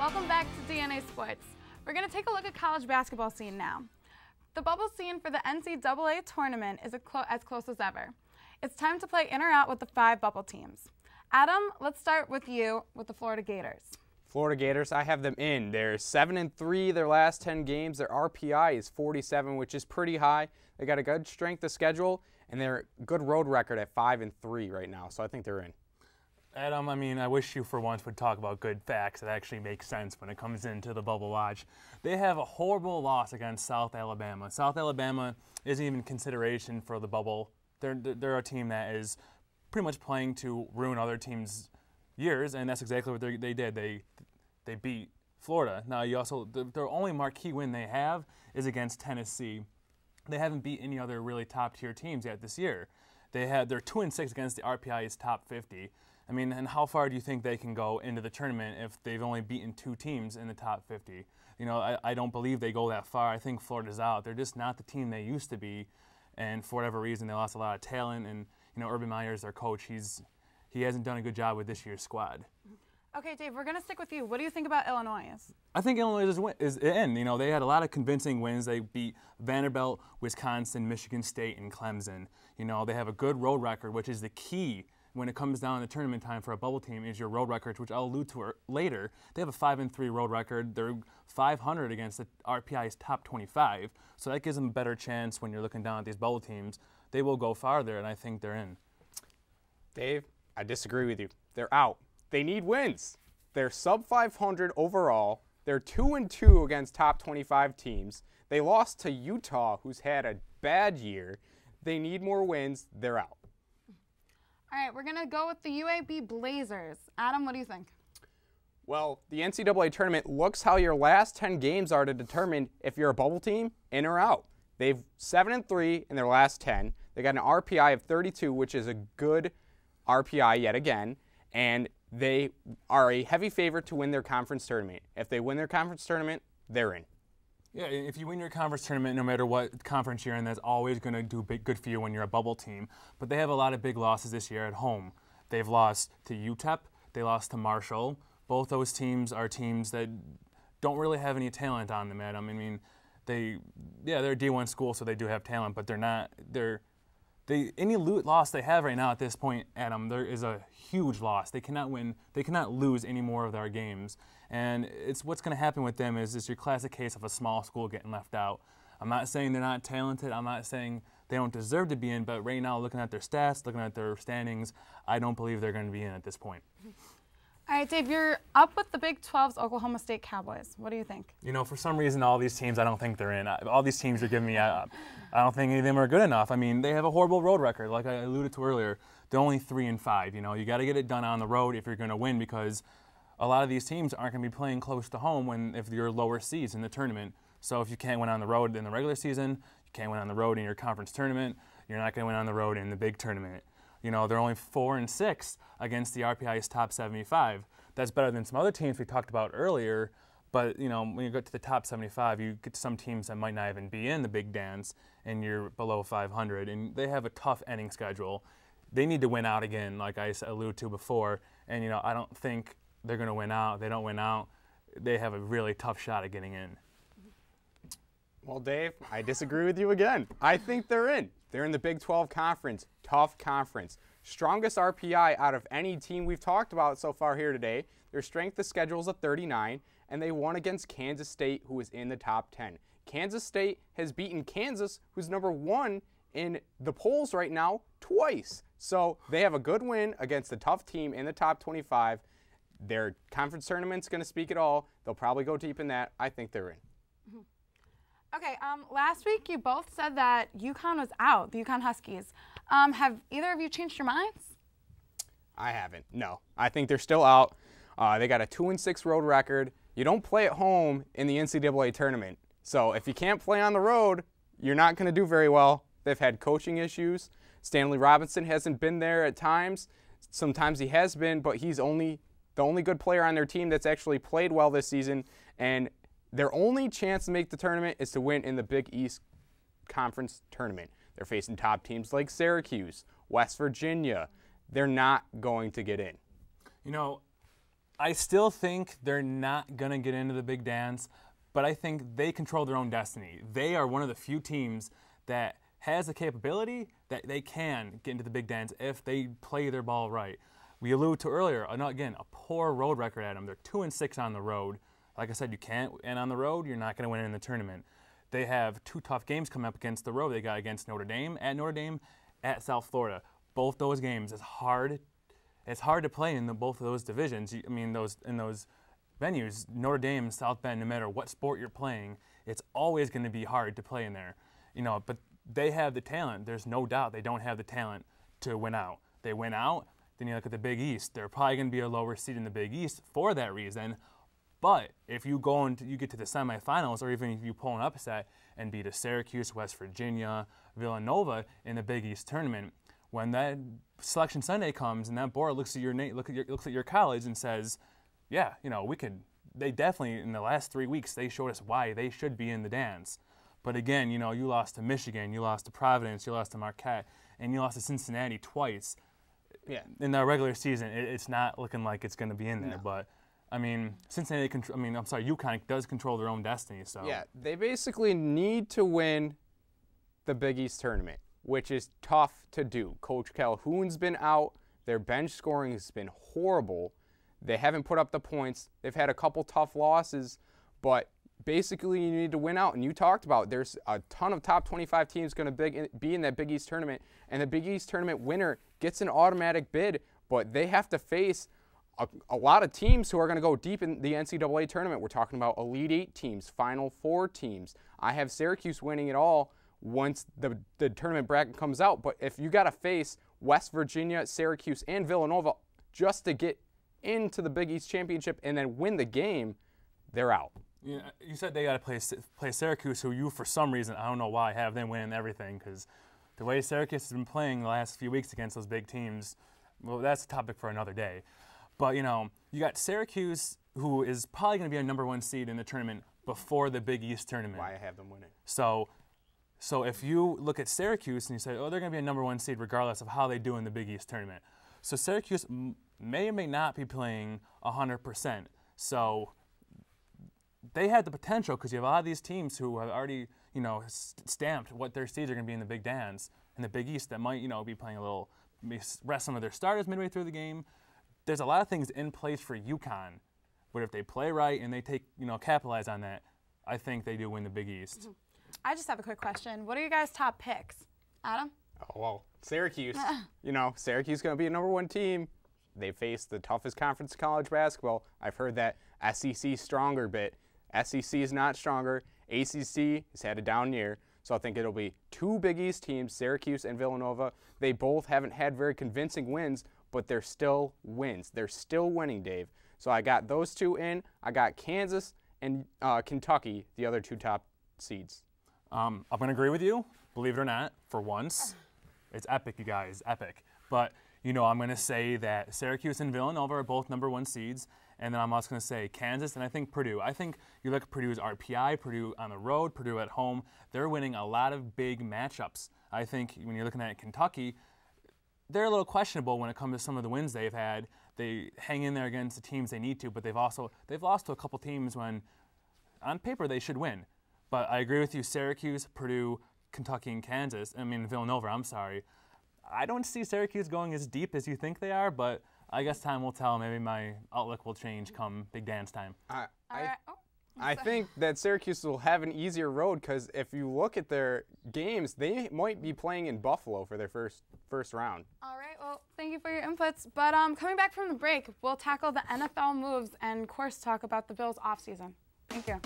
Welcome back to DNA Sports. We're going to take a look at college basketball scene now. The bubble scene for the NCAA tournament is as close as ever. It's time to play in or out with the 5 bubble teams. Adam, let's start with you with the Florida Gators. Florida Gators, I have them in. They're 7-3 their last 10 games. Their RPI is 47, which is pretty high. They got a good strength of schedule, and they're a good road record at 5-3 right now, so I think they're in. Adam, I mean, I wish you for once would talk about good facts that actually make sense when it comes into the bubble watch. They have a horrible loss against South Alabama. South Alabama isn't even consideration for the bubble. They're a team that is pretty much playing to ruin other teams' years, and that's exactly what they did. They beat Florida. Now, their only marquee win they have is against Tennessee. They haven't beat any other really top-tier teams yet this year. They're 2-6 against the RPI's top 50. I mean, and how far do you think they can go into the tournament if they've only beaten 2 teams in the top 50? You know, I don't believe they go that far. I think Florida's out. They're just not the team they used to be, and for whatever reason, they lost a lot of talent. And you know, Urban Meyer's their coach. He hasn't done a good job with this year's squad. Okay, Dave, we're going to stick with you. What do you think about Illinois? I think Illinois is in. You know, they had a lot of convincing wins. They beat Vanderbilt, Wisconsin, Michigan State, and Clemson. You know, they have a good road record, which is the key when it comes down to tournament time for a bubble team is your road record, which I'll allude to later. They have a 5-3 road record. They're 500 against the RPI's top 25, so that gives them a better chance when you're looking down at these bubble teams. They will go farther, and I think they're in. Dave, I disagree with you. They're out. They need wins. They're sub 500 overall. They're 2-2 against top 25 teams. They lost to Utah, who's had a bad year. They need more wins. They're out. All right, we're going to go with the UAB Blazers. Adam, what do you think? Well, the NCAA tournament looks how your last 10 games are to determine if you're a bubble team, in or out. They've 7-3 in their last 10. They got an RPI of 32, which is a good RPI yet again, and they are a heavy favorite to win their conference tournament. If they win their conference tournament, they're in. Yeah, if you win your conference tournament, no matter what conference you're in, that's always going to do good for you when you're a bubble team. But they have a lot of big losses this year at home. They've lost to UTEP. They lost to Marshall. Both those teams are teams that don't really have any talent on them, Adam. I mean, they're a D1 school, so they do have talent, but any loss they have right now at this point, Adam, there is a huge loss. They cannot win. They cannot lose any more of their games. And it's what's going to happen with them is your classic case of a small school getting left out. I'm not saying they're not talented. I'm not saying they don't deserve to be in, but right now, looking at their stats, looking at their standings, I don't believe they're going to be in at this point. All right, Dave, you're up with the Big 12's Oklahoma State Cowboys. What do you think? You know, for some reason, all these teams, I don't think they're in. All these teams you're giving me, I don't think any of them are good enough. I mean, they have a horrible road record, like I alluded to earlier. They're only 3-5. You know, you got to get it done on the road if you're going to win, because a lot of these teams aren't going to be playing close to home if you're lower seeds in the tournament. So if you can't win on the road in the regular season, you can't win on the road in your conference tournament, you're not going to win on the road in the big tournament. You know, they're only 4-6 against the RPI's top 75. That's better than some other teams we talked about earlier, but you know, when you get to the top 75, you get to some teams that might not even be in the big dance, and you're below 500, and they have a tough ending schedule. They need to win out again, like I alluded to before, and you know, I don't think they're going to win out. If they don't win out, they have a really tough shot at getting in. Well, Dave, I disagree with you again. I think they're in. They're in the Big 12 conference, tough conference. Strongest RPI out of any team we've talked about so far here today. Their strength of schedule is a 39, and they won against Kansas State, who is in the top 10. Kansas State has beaten Kansas, who's number 1 in the polls right now, twice. So they have a good win against a tough team in the top 25. Their conference tournament's going to speak it all. They'll probably go deep in that. I think they're in. Okay, last week you both said that UConn was out, the UConn Huskies. Have either of you changed your minds? I haven't, no. I think they're still out. They got a 2-6 road record. You don't play at home in the NCAA tournament. So if you can't play on the road, you're not going to do very well. They've had coaching issues. Stanley Robinson hasn't been there at times. Sometimes he has been, but he's the only good player on their team that's actually played well this season. And their only chance to make the tournament is to win in the Big East Conference tournament. They're facing top teams like Syracuse, West Virginia. They're not going to get in. You know, I still think they're not going to get into the big dance, but I think they control their own destiny. They are one of the few teams that has the capability that they can get into the big dance if they play their ball right. We alluded to earlier, again, a poor road record at them. They're 2-6 on the road. Like I said, you can't, and on the road, you're not going to win in the tournament. They have 2 tough games coming up against the road. They got against Notre Dame, at South Florida. Both those games is hard. It's hard to play in both of those divisions. I mean, in those venues, Notre Dame, South Bend, no matter what sport you're playing, it's always going to be hard to play in there. But they have the talent. There's no doubt they don't have the talent to win out. They win out, then you look at the Big East. They're probably going to be a lower seed in the Big East for that reason. But if you you get to the semifinals, or even if you pull an upset and beat a Syracuse, West Virginia, Villanova in the Big East tournament, when that Selection Sunday comes and that board looks at your name, looks at your college and says, yeah, we could. They definitely in the last 3 weeks they showed us why they should be in the dance. But again, you lost to Michigan, you lost to Providence, you lost to Marquette, and you lost to Cincinnati twice. Yeah. In the regular season, it's not looking like it's going to be in there. No. But I mean, UConn does control their own destiny. So yeah, they basically need to win the Big East tournament, which is tough to do. Coach Calhoun's been out. Their bench scoring has been horrible. They haven't put up the points. They've had a couple tough losses, but basically you need to win out. And you talked about there's a ton of top 25 teams going to be in that Big East tournament, and the Big East tournament winner gets an automatic bid, but they have to face a lot of teams who are going to go deep in the NCAA tournament. We're talking about Elite 8 teams, Final 4 teams. I have Syracuse winning it all once the tournament bracket comes out, but if you got to face West Virginia, Syracuse, and Villanova just to get into the Big East championship and then win the game, they're out. You said they got to play Syracuse, who you, for some reason, I don't know why, have them win everything, because the way Syracuse has been playing the last few weeks against those big teams, well, that's a topic for another day. But, you got Syracuse, who is probably going to be a #1 seed in the tournament before the Big East tournament. Why I have them winning. So if you look at Syracuse and you say, oh, they're going to be a #1 seed regardless of how they do in the Big East tournament. So Syracuse may or may not be playing 100%. So they had the potential, because you have a lot of these teams who have already, stamped what their seeds are going to be in the Big Dance and the Big East that might, be playing rest some of their starters midway through the game. There's a lot of things in place for UConn, but if they play right and they capitalize on that, I think they do win the Big East. Mm-hmm. I just have a quick question. What are your guys' top picks? Adam? Oh, well, Syracuse. Syracuse is going to be a #1 team. They face the toughest conference in college basketball. I've heard that SEC stronger bit. SEC is not stronger. ACC has had a down year. So I think it'll be 2 Big East teams, Syracuse and Villanova. They both haven't had very convincing wins, but they're still wins. They're still winning, Dave. So I got those 2 in. I got Kansas and Kentucky, the other 2 top seeds. I'm going to agree with you, believe it or not, for once. It's epic, you guys, epic. But, I'm going to say that Syracuse and Villanova are both #1 seeds, and then I'm also going to say Kansas, and I think Purdue. I think you look at Purdue's RPI, Purdue on the road, Purdue at home, they're winning a lot of big matchups. I think when you're looking at Kentucky, they're a little questionable when it comes to some of the wins they've had. They hang in there against the teams they need to, but they've lost to a couple teams when, on paper, they should win. But I agree with you, Syracuse, Purdue, Kentucky, and Villanova, I'm sorry. I don't see Syracuse going as deep as you think they are, but I guess time will tell. Maybe my outlook will change come Big Dance time. I think that Syracuse will have an easier road, because if you look at their games, they might be playing in Buffalo for their first round. All right, well, thank you for your inputs. But coming back from the break, we'll tackle the NFL moves and, of course, talk about the Bills' offseason. Thank you.